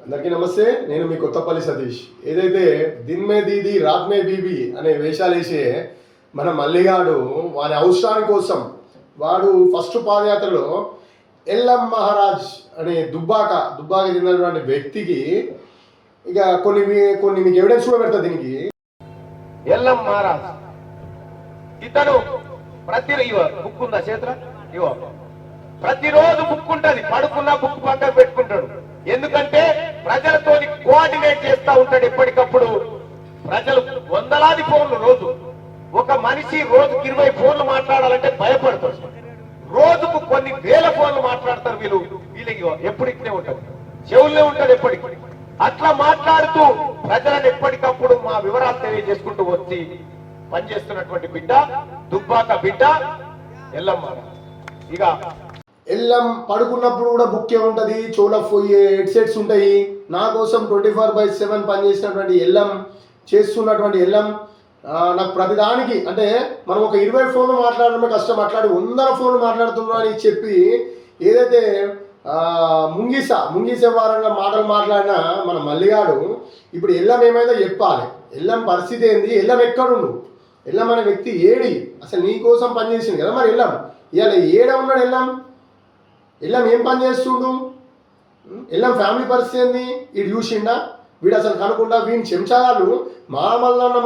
అందరికీ నమస్తే. నేను మీ కొత్తపల్లి సతీష్. ఏదైతే దిన్ మే దీది రాత్ మే బీబీ అనే వేషాలు వేసే మన మల్లిగాడు వాని అవసరాని కోసం వాడు ఫస్ట్ పాదయాత్రలో ఎల్ఎం మహారాజ్ అనే దుబ్బాక చెందినటువంటి వ్యక్తికి ఇక కొన్ని మీకు ఎవిడెన్స్ కూడా పెడతా దీనికి. ఎల్ఎం మహారాజ్ ఇతను బుక్ ఉందా చేతుల ఇవో ప్రతిరోజు బుక్ ఉంటది, పడుకున్నా బుక్ పక్కన పెట్టుకుంటాడు. ఎందుకంటే ప్రజలతో కోఆర్డినేట్ చేస్తా ఉంటాడు ఎప్పటికప్పుడు. ప్రజలు వందలాది ఫోన్లు రోజు, ఒక మనిషి రోజుకి 20 ఫోన్లు మాట్లాడాలంటే భయపడతాడు. రోజుకు కొన్ని వేల ఫోన్లు మాట్లాడతారు వీళ్ళకి ఎప్పుడు ఇట్లే ఉంటది, చెవుల్లో ఉంటది ఎప్పటికి. అట్లా మాట్లాడుతూ ప్రజలను ఎప్పటికప్పుడు మా వివరాలు తెలియజేసుకుంటూ వచ్చి పనిచేస్తున్నటువంటి బిడ్డ, దుబ్బాక బిడ్డ ఎల్లమ్మ. ఇక ఎల్లం పడుకున్నప్పుడు కూడా బుక్కే ఉంటుంది, చెవులకు పోయే హెడ్సెట్స్ ఉంటాయి. నా కోసం 24/7 పనిచేసినటువంటి ఎల్లం, చేస్తున్నటువంటి ఎల్లం నాకు ప్రతిదానికి అంటే మనం ఒక 20 ఫోన్లు మాట్లాడడమే కష్టం, మాట్లాడి 100 ఫోన్లు మాట్లాడుతున్నా అని చెప్పి ఏదైతే ముంగీస వారంగా మాటలు మాట్లాడినా మన మల్లిగాడు ఇప్పుడు ఎల్లం ఏమైందో చెప్పాలి. ఎల్లం పరిస్థితి ఏంది, ఎల్లం ఎక్కడుండు, ఎల్లం అనే వ్యక్తి ఏడి, అసలు నీ కోసం పనిచేసింది కదా మరి ఎల్లం. ఇవాళ ఏడ ఉన్నాడు ఎల్లం ఏం పని చేస్తుండు, ఎల్లం ఫ్యామిలీ పరిస్థితి ఏంది, వీడు చూసిండా, వీడు అసలు కనుకుండా వీని చెంచాగాళ్ళు మామల్లన్న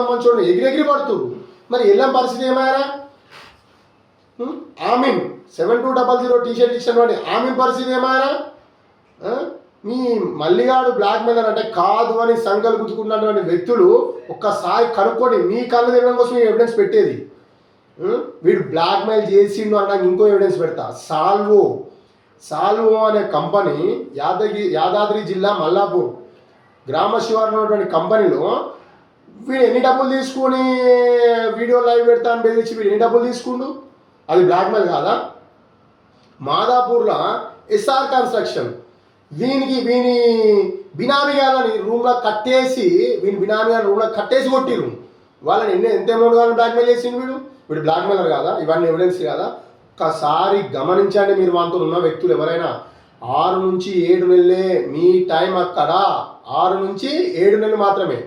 మంచోడు ఎగిరెగిరి పడుతుడు. మరి ఎల్లం పరిస్థితి ఏమాయరా? ఆమీన్ 7200 టీషర్ట్ ఇచ్చినటువంటి ఆమీన్ పరిస్థితి ఏమాయరా? మీ మల్లిగాడు బ్లాక్ మెయిలర్ అంటే కాదు అని సంకలు గుర్తుకున్నటువంటి వ్యక్తులు ఒక్కసారి కనుక్కొని మీ కళ్ళు తినడం కోసం ఎవిడెన్స్ పెట్టేది. వీడు బ్లాక్ మెయిల్ చేసిండు అనడానికి ఇంకో ఎవిడెన్స్ పెడతా. సాల్వో అనే కంపెనీ యాదాద్రి జిల్లా మల్లాపూర్ గ్రామ శివారు ఉన్నటువంటి కంపెనీలో వీడు ఎన్ని డబ్బులు తీసుకుని వీడియో లైవ్ పెడతా అని బెదిరించి వీడు ఎన్ని డబ్బులు తీసుకుండు, అది బ్లాక్ మెయిల్ కాదా? మాదాపూర్లో ఎస్ఆర్ కన్స్ట్రక్షన్ వీని బినామీగాలని రూమ్లో కట్టేసి కొట్టిరు. వాళ్ళని ఎంత అమౌంట్ కావాలని బ్లాక్మెయిల్ చేసిండు వీడు బ్లాక్మెయిలర్ కాదా? ఇవన్నీ ఎవిడెన్స్ కాదా? ఒక్కసారి గమనించండి. మీరు వాంతో ఉన్న వ్యక్తులు ఎవరైనా 6 నుంచి 7 నెలలే మీ టైం, అక్కడ 6 నుంచి 7 నెలలు మాత్రమే.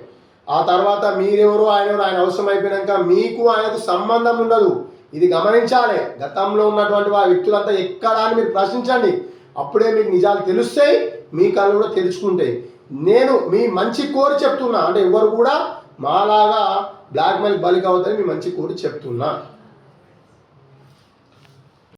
ఆ తర్వాత మీరెవరు ఆయన అవసరం అయిపోయాక మీకు ఆయనకు సంబంధం ఉండదు. ఇది గమనించాలి. గతంలో ఉన్నటువంటి ఆ వ్యక్తులంతా ఎక్కడా అని మీరు ప్రశ్నించండి, అప్పుడే మీకు నిజాలు తెలుస్తాయి, మీ కళ్ళు కూడా తెలుసుకుంటాయి. నేను మీ మంచి కోరి చెప్తున్నా, అంటే ఎవరు కూడా మాలాగా బ్లాక్మెయిల్ బలి కావద్దని మీ మంచి కోరి చెప్తున్నా.